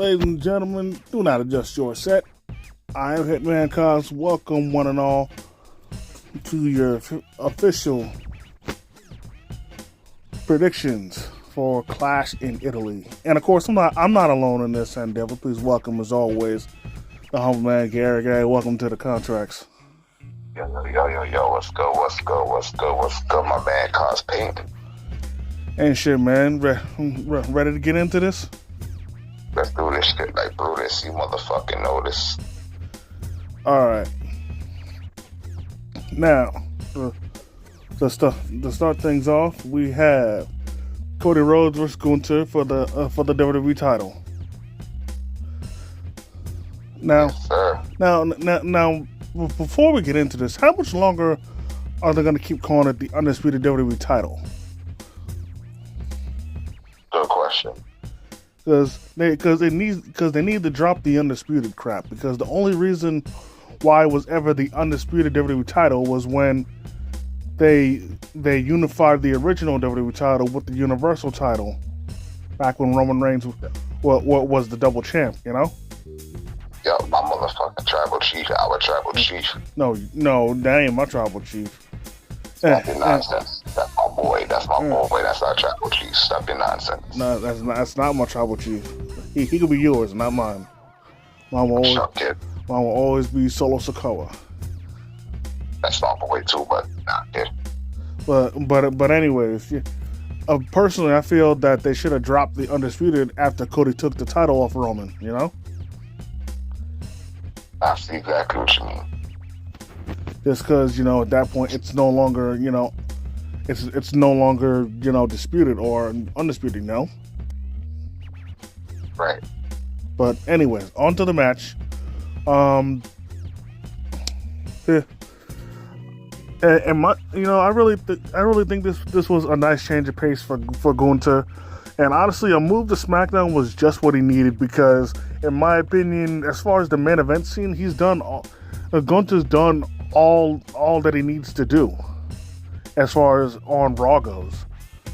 Ladies and gentlemen, do not adjust your set. I am Hitman Cos. Welcome one and all to your official predictions for Clash in Italy. And of course, I'm not alone in this endeavor. Please welcome, as always, the humble man Gary. Gary, welcome to the contracts. Yo, what's good, my man, Cos Paint. Ain't shit, man. Ready to get into this? Let's do this shit like Brutus, you motherfucking know this. Alright. Now, to start things off, we have Cody Rhodes versus Gunther for the WWE title. Now, yes, now, before we get into this, how much longer are they going to keep calling it the Undisputed WWE title? Good question. Because they need to drop the Undisputed crap. Because the only reason why it was ever the Undisputed WWE title was when they unified the original WWE title with the Universal title back when Roman Reigns was the double champ, you know? Yo, my motherfucking tribal chief, our tribal chief. No, that ain't my tribal chief. Stop your nonsense. That's my boy. That's our tribal chief. Stop your nonsense. No, that's not my tribal chief. He could be yours, not mine. Mine will always be Solo Sikoa. That's my boy too, but nah, kid. But anyways, personally, I feel that they should have dropped the Undisputed after Cody took the title off Roman. You know. I see exactly what you mean. Just because, at that point it's no longer, it's no longer, disputed or undisputed, Right. But anyways, on to the match. I really think this was a nice change of pace for Gunther, and honestly, a move to SmackDown was just what he needed because, in my opinion, as far as the main event scene, Gunther's done all that he needs to do as far as on Raw goes,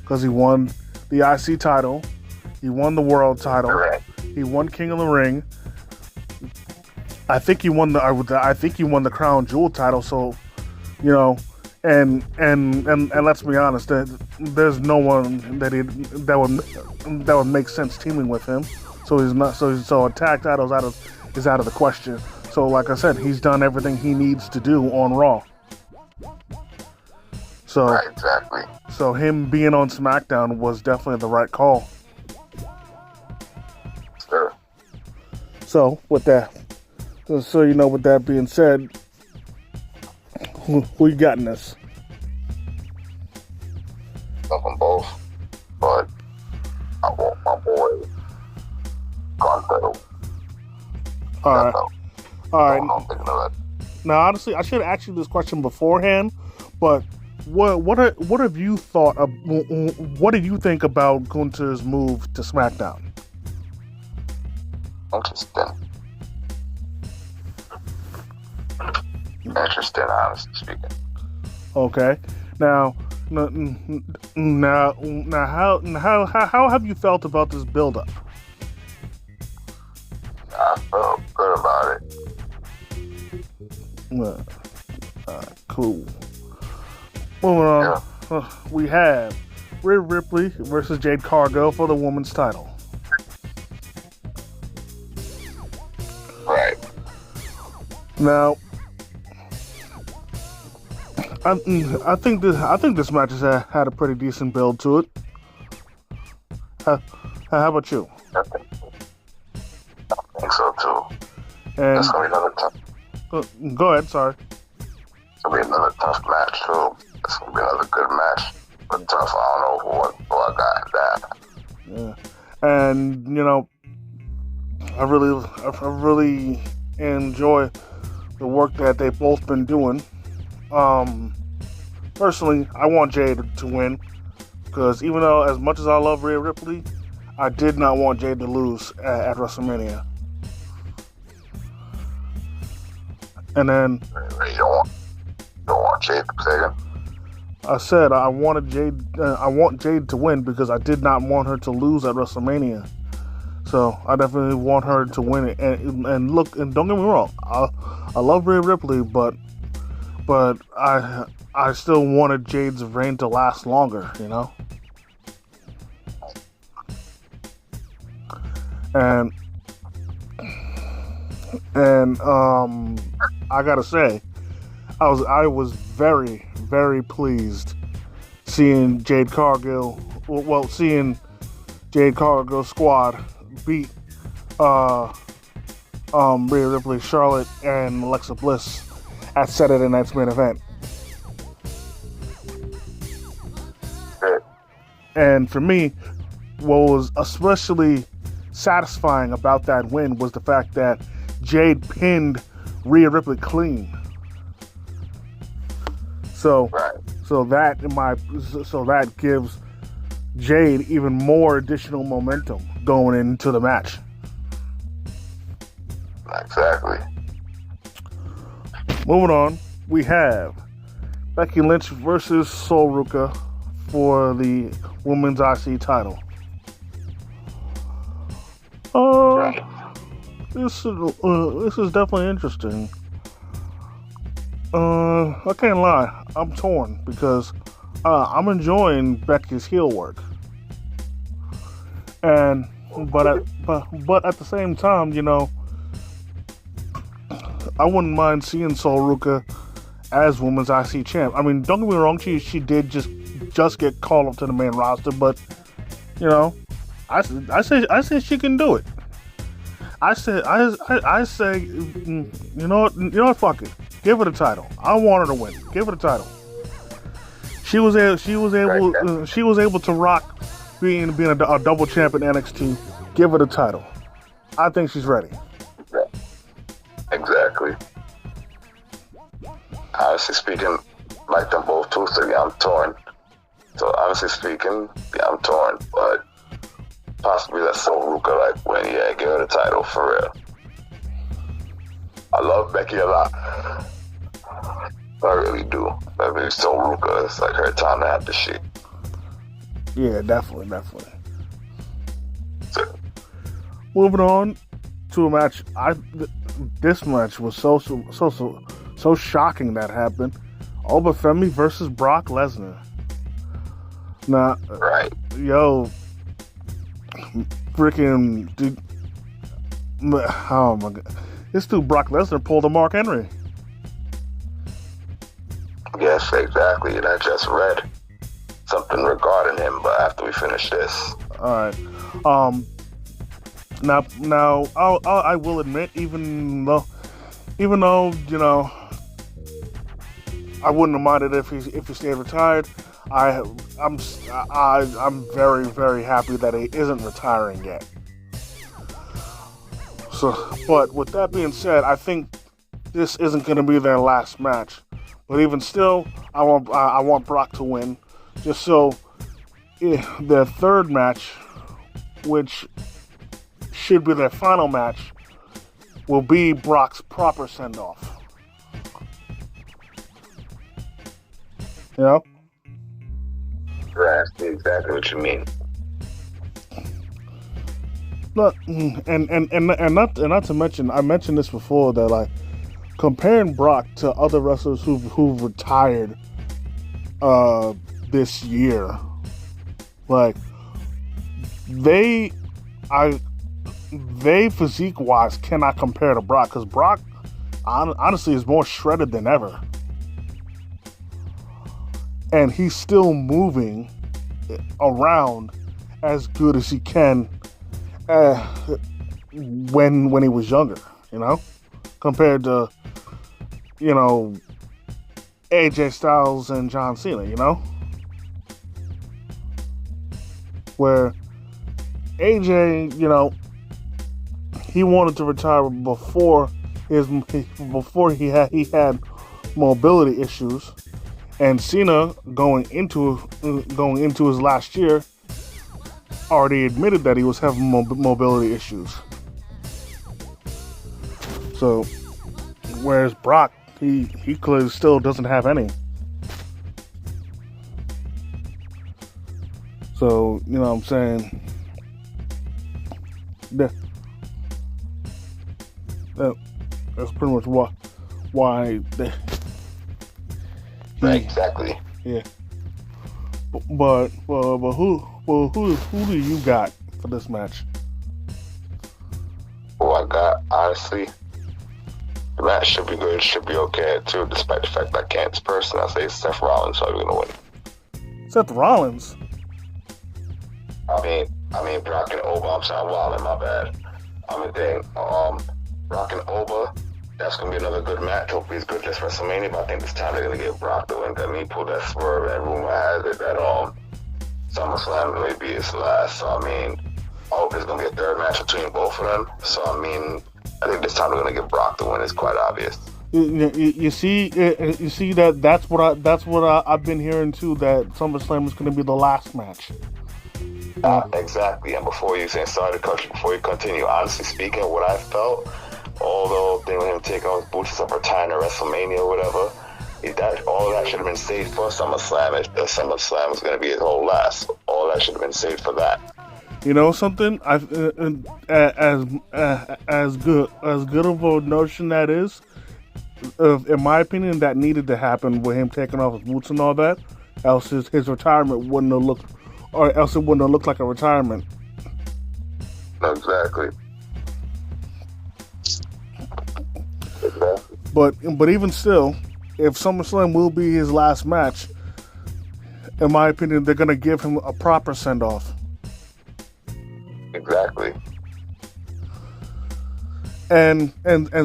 because he won the IC title, he won the world title, he won King of the Ring. I think he won the Crown Jewel title. So, and let's be honest, that there's no one that would make sense teaming with him. So he's not. So a tag title is out of the question. So, like I said, he's done everything he needs to do on Raw. So, right, exactly. So him being on SmackDown was definitely the right call. Sure. So with that being said, who you got in this? Love them both, but I want my boy Gunther. All right. Now, honestly, I should have asked you this question beforehand, but what have you thought of? What did you think about Gunther's move to SmackDown? Interesting, honestly speaking. Okay. Now, how have you felt about this build-up? I felt good about it. Cool. Moving on, Yeah. We have Rhea Ripley versus Jade Cargill for the women's title. Right. Now, I think this match has had a pretty decent build to it. How about you? I think so too. And It's gonna be another tough. Go ahead. Sorry. It's gonna be another tough match too. It's gonna be another good match, but tough. I don't know who I got that. Yeah. And I really enjoy the work that they've both been doing. Personally, I want Jade to win because even though as much as I love Rhea Ripley, I did not want Jade to lose at WrestleMania. And then You don't want Jade to say it. I said I want Jade to win because I did not want her to lose at WrestleMania. So I definitely want her to win it. And look, and don't get me wrong, I love Rhea Ripley, but I still wanted Jade's reign to last longer, you know. And I gotta say, I was very, very pleased seeing seeing Jade Cargill's squad beat Rhea Ripley, Charlotte, and Alexa Bliss at Saturday night's main event. And for me, what was especially satisfying about that win was the fact that Jade pinned Rhea Ripley clean. So that gives Jade even more additional momentum going into the match. Exactly. Moving on, we have Becky Lynch versus Sol Ruka for the Women's IC title. This is definitely interesting. I can't lie, I'm torn because I'm enjoying Becky's heel work, but at the same time, you know, I wouldn't mind seeing Sol Ruka as Women's IC champ. I mean, don't get me wrong, she did just get called up to the main roster, but you know, I say she can do it. I say, you know what, fuck it. Give her the title. I want her to win. Give her the title. She was able to rock being a double champ in NXT. Give her the title. I think she's ready. Exactly. Honestly speaking, like them both too, so yeah, I'm torn. So honestly speaking, yeah, I'm torn, but possibly let Sol Ruka like win. Yeah, give her the title for real. I love Becky a lot. I really do. I mean, Sol Ruka, it's like her time to have the shit. Yeah, definitely. Moving on to a match. This match was so shocking that happened. Obafemi versus Brock Lesnar. Now, right. Yo, freaking dude, oh my god, this dude Brock Lesnar pulled a Mark Henry. Yes, exactly. And I just read something regarding him, but after we finish this. All right. Now, I will admit, even though, you know, I wouldn't have minded if he stayed retired. I'm very, very happy that he isn't retiring yet. So, but with that being said, I think this isn't going to be their last match. But even still, I want Brock to win, just so their third match, which should be their final match, will be Brock's proper send-off. You know? Right, I see exactly what you mean. Look, and not to mention, I mentioned this before, that like comparing Brock to other wrestlers who've retired this year, like they physique wise cannot compare to Brock, because Brock honestly is more shredded than ever, and he's still moving around as good as he can when he was younger, you know, compared to, you know, AJ Styles and John Cena, you know, where AJ, you know, he wanted to retire before he had mobility issues, and Cena going into his last year already admitted that he was having mobility issues. So, whereas Brock, he clearly still doesn't have any. So, you know what I'm saying? Yeah. That's pretty much why they, Right, he exactly. yeah. But who do you got for this match? Who I got, honestly, the match should be good, should be okay too, despite the fact that I can't person. I say Seth Rollins probably gonna win. Seth Rollins. I mean Brock and Oba. I'm sorry, Wallen, my bad. I'm a thing. Brock and Oba. That's gonna be another good match. Hopefully it's good this WrestleMania, but I think this time they're gonna get Brock to win. Cause he pulled that swerve, and rumor has it that SummerSlam may be his last. So I mean, I hope there's gonna be a third match between both of them. So I mean, I think this time they're gonna get Brock to win. It's quite obvious. You see that's what I've been hearing too. That SummerSlam is going to be the last match. Exactly. And before you say sorry to cut you, before you continue, honestly speaking, what I felt, although they were him taking off his boots up, retiring at WrestleMania or whatever, all that should have been saved for SummerSlam. If the SummerSlam was going to be his whole last, all that should have been saved for that. You know something? As good of a notion that is, in my opinion, that needed to happen with him taking off his boots and all that. Else his retirement wouldn't have looked, or else it wouldn't have looked like a retirement. Exactly. But even still, if SummerSlam will be his last match, in my opinion, they're gonna give him a proper send off. Exactly. And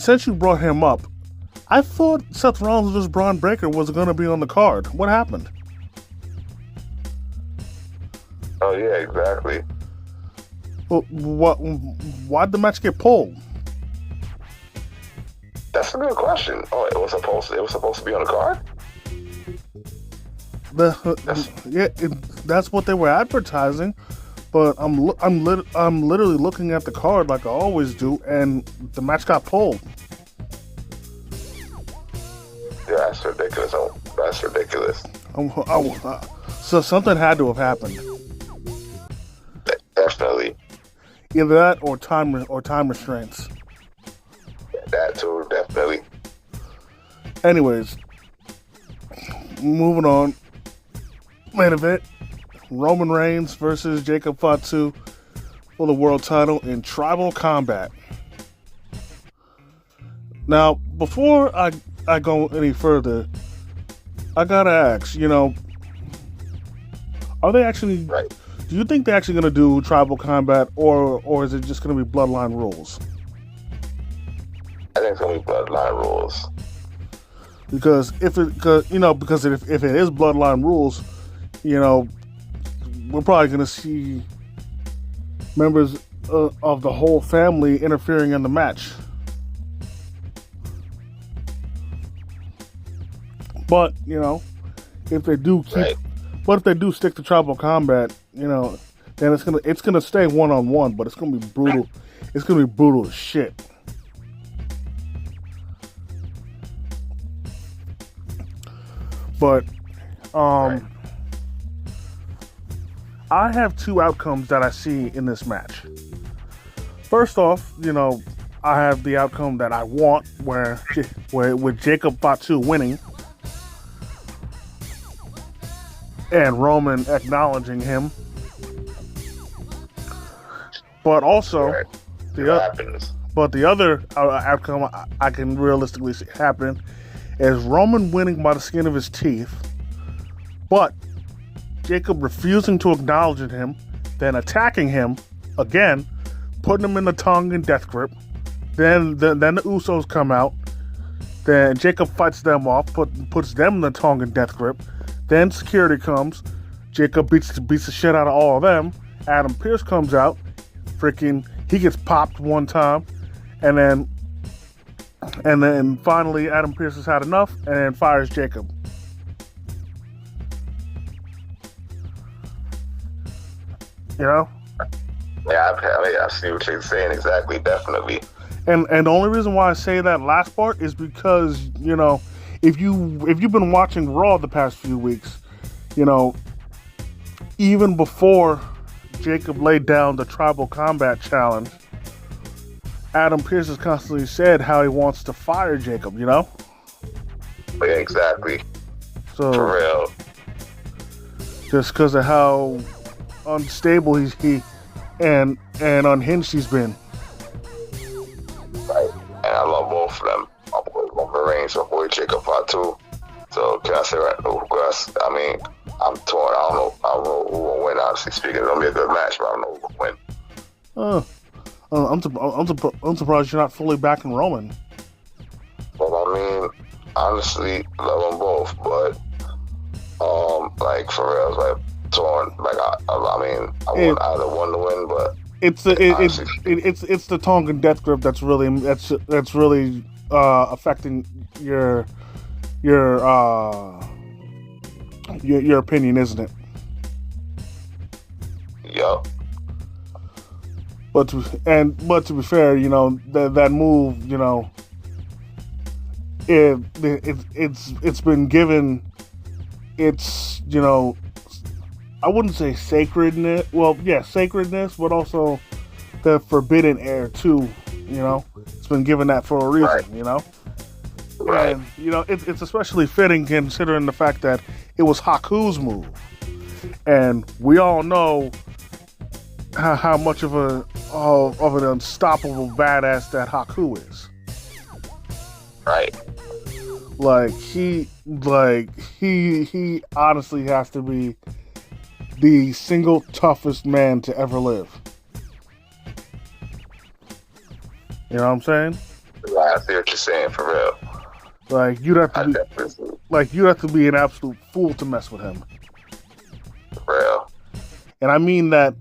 since you brought him up, I thought Seth Rollins vs. Braun Breaker was going to be on the card. What happened? Oh yeah, exactly. Well, why'd the match get pulled? That's a good question. Oh, it was supposed to be on the card. That's what they were advertising. But I'm literally looking at the card like I always do, and the match got pulled. Yeah, that's ridiculous. That's ridiculous. So something had to have happened. Definitely. Either that or time restraints. That too, definitely. Anyways, moving on. Main event: Roman Reigns versus Jacob Fatu for the world title in tribal combat. Now, before I go any further, I gotta ask, are they actually? Right. Do you think they're actually gonna do tribal combat, or is it just gonna be bloodline rules? I think it's gonna be bloodline rules. Because if it is bloodline rules, we're probably gonna see members of the whole family interfering in the match. But if they do if they do stick to tribal combat, then it's gonna stay 1-on-1, but it's gonna be brutal. It's gonna be brutal as shit. But I have two outcomes that I see in this match. First off, I have the outcome that I want, where with Jacob Fatu winning and Roman acknowledging him. But also, the other outcome I can realistically see happen is Roman winning by the skin of his teeth, but Jacob refusing to acknowledge him, then attacking him again, putting him in the tongue and death grip. Then the Usos come out. Then Jacob fights them off, puts them in the tongue and death grip. Then security comes. Jacob beats the shit out of all of them. Adam Pearce comes out. He gets popped one time, and then finally Adam Pearce has had enough and then fires Jacob. Yeah, I see what you're saying exactly, definitely. And the only reason why I say that last part is because, if you've been watching Raw the past few weeks, even before Jacob laid down the tribal combat challenge, Adam Pearce has constantly said how he wants to fire Jacob, you know? Yeah, exactly. So, For real. just because of how unstable he and unhinged he's been. Right. And I love both of them. My boy Roman Reigns, my boy Jacob Fatu too. So can I say right now? I mean, I'm torn. I don't know who will win. Honestly speaking, it's gonna be a good match, but I don't know who will win. I'm surprised you're not fully backing Roman. But I mean, honestly, love them both. But like for real, it's like torn. Like I mean, I want either one to win, but it's the Tongan death grip that's really affecting your opinion, isn't it? Yup. But to be fair, you know that move, you know, it's been given its, you know, I wouldn't say sacredness. Well, yeah, sacredness, but also the forbidden air too. You know, it's been given that for a reason. Right. You know, Right. and you know it's especially fitting considering the fact that it was Haku's move, and we all know how much of an unstoppable badass that Haku is. Right. He honestly has to be the single toughest man to ever live. You know what I'm saying? Right. I see what you're saying, for real. Like you'd have to be an absolute fool to mess with him. For real. And I mean that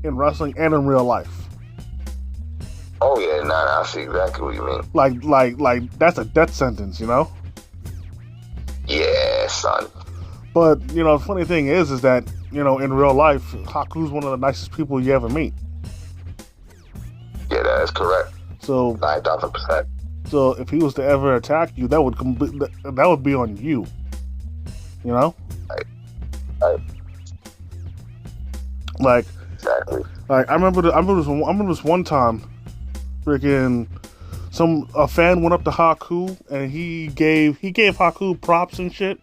in wrestling and in real life. Oh yeah, nah, I see exactly what you mean. Like that's a death sentence, you know? Yeah, son. But, you know, the funny thing is that, you know, in real life, Haku's one of the nicest people you ever meet. Yeah, that is correct. So 9,000%. So if he was to ever attack you, that would be on you. You know? Right. Like, exactly. Like I remember this one time, freaking a fan went up to Haku and he gave Haku props and shit.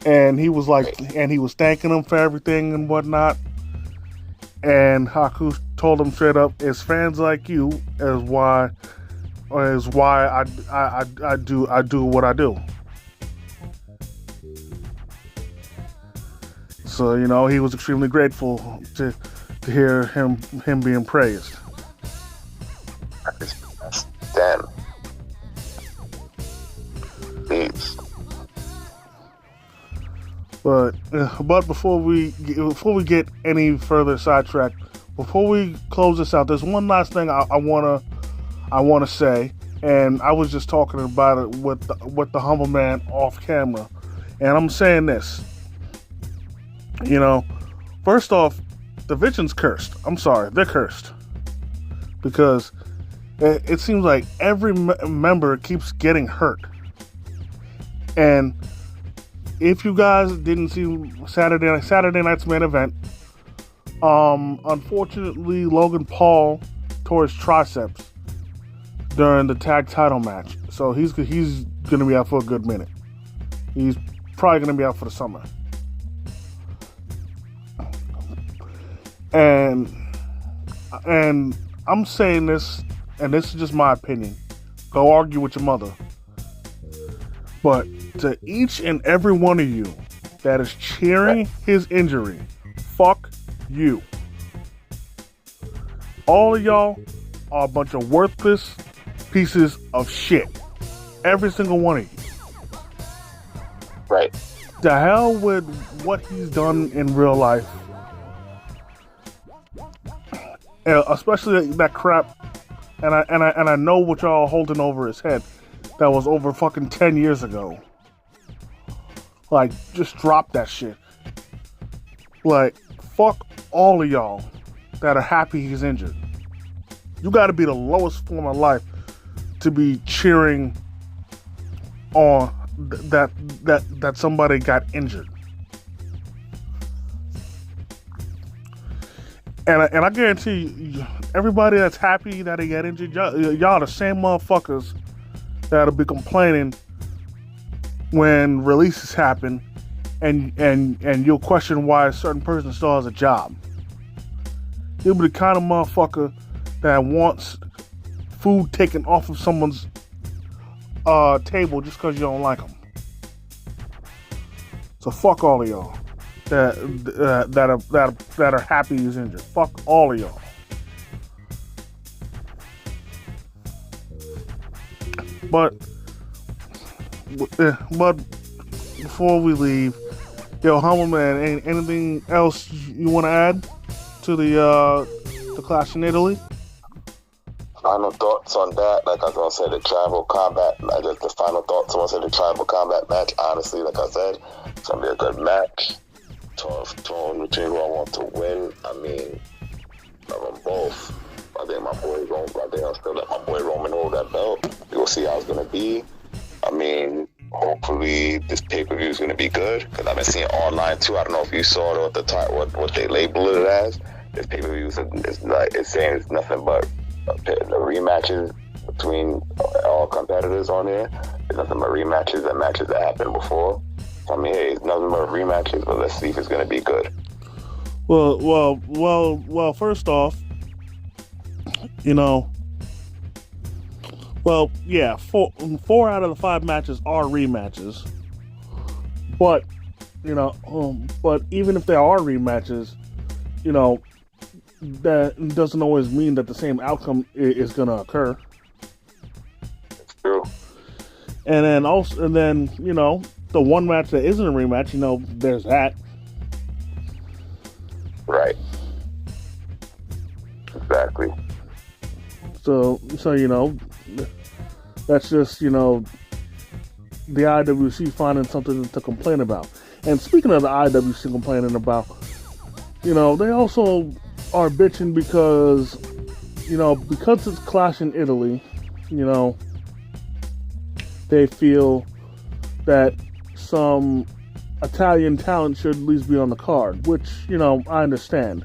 And he was thanking him for everything and whatnot. And Haku told him straight up, "It's fans like you is why I do what I do." So, you know, he was extremely grateful to hear him being praised. Damn. Please. But before we get any further sidetracked, before we close this out, there's one last thing I wanna say, and I was just talking about it with the humble man off camera, and I'm saying this. You know, first off, Division's cursed. I'm sorry, they're cursed because it seems like every member keeps getting hurt, and if you guys didn't see Saturday night's main event, unfortunately Logan Paul tore his triceps during the tag title match, so he's gonna be out for a good minute. He's probably gonna be out for the summer. And I'm saying this, and this is just my opinion. Go argue with your mother. But to each and every one of you that is cheering his injury, fuck you. All of y'all are a bunch of worthless pieces of shit. Every single one of you. Right. The hell with what he's done in real life. Especially that crap, and I know what y'all holding over his head. That was over fucking 10 years ago. Like, just drop that shit. Like, fuck all of y'all that are happy he's injured. You got to be the lowest form of life to be cheering on that somebody got injured. And I guarantee you, everybody that's happy that he got injured, y'all the same motherfuckers that'll be complaining when releases happen, and you'll question why a certain person still has a job. You'll be the kind of motherfucker that wants food taken off of someone's table just because you don't like them. So fuck all of y'all that are happy he's injured. Fuck all of y'all. But before we leave, yo, Humble Man, anything else you want to add to the clash in Italy? Final thoughts on that, like I was gonna say, the tribal combat. Like just the final thoughts I want to say, the tribal combat match. Honestly, like I said, it's gonna be a good match. Torn between who I want to win. I mean, of them both. I think I'll still let my boy Roman hold that belt. We'll see how it's gonna be. I mean, hopefully this pay-per-view is gonna be good, because I've been seeing online too. I don't know if you saw what they label it as. This pay-per-view it's saying it's nothing but the rematches between all competitors on there. It's nothing but rematches and matches that happened before. I mean, hey, it's nothing but rematches, but let's see if it's gonna be good. Well. First off, yeah, four out of the 5 matches are rematches. But but even if there are rematches, that doesn't always mean that the same outcome is going to occur. It's true. And then the one match that isn't a rematch, there's that. Right. Exactly. So that's just the IWC finding something to complain about. And speaking of the IWC complaining about, they also are bitching because it's Clash in Italy, they feel that some Italian talent should at least be on the card, which, I understand.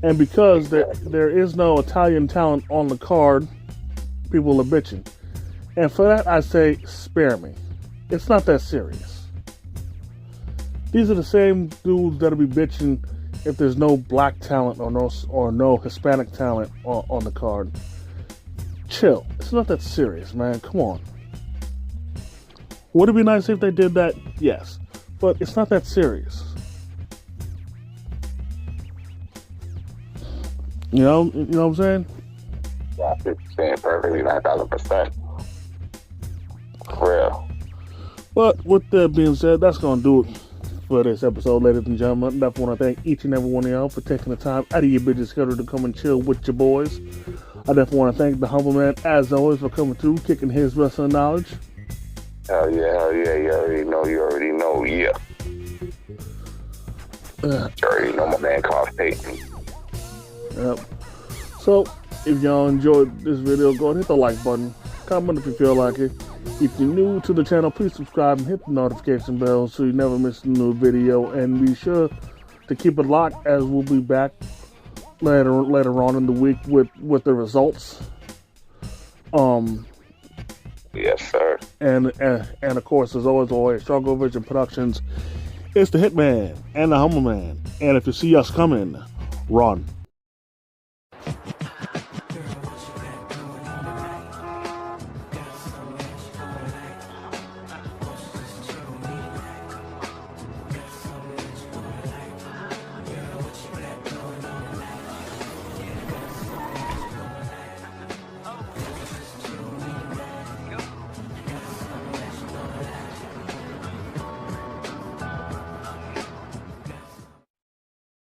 And because there is no Italian talent on the card, people are bitching. And for that, I say, spare me. It's not that serious. These are the same dudes that'll be bitching if there's no black talent or no Hispanic talent on the card. Chill. It's not that serious, man. Come on. Would it be nice if they did that? Yes. But it's not that serious. You know what I'm saying? Yeah, you're saying perfectly, 9,000%. For real. But with that being said, that's going to do it for this episode, ladies and gentlemen. I definitely want to thank each and every one of y'all for taking the time out of your busy schedule to come and chill with your boys. I definitely want to thank the Humble Man, as always, for coming through, kicking his wrestling knowledge. Hell yeah. You already know, yeah. You already know my man Carl Payton. Yep. So, if y'all enjoyed this video, go ahead and hit the like button. Comment if you feel like it. If you're new to the channel, please subscribe and hit the notification bell so you never miss a new video. And be sure to keep it locked, as we'll be back later on in the week with the results. Yes, sir. And of course, as always, Struggle Vision Productions. It's the Hitman and the Humble Man. And if you see us coming, run.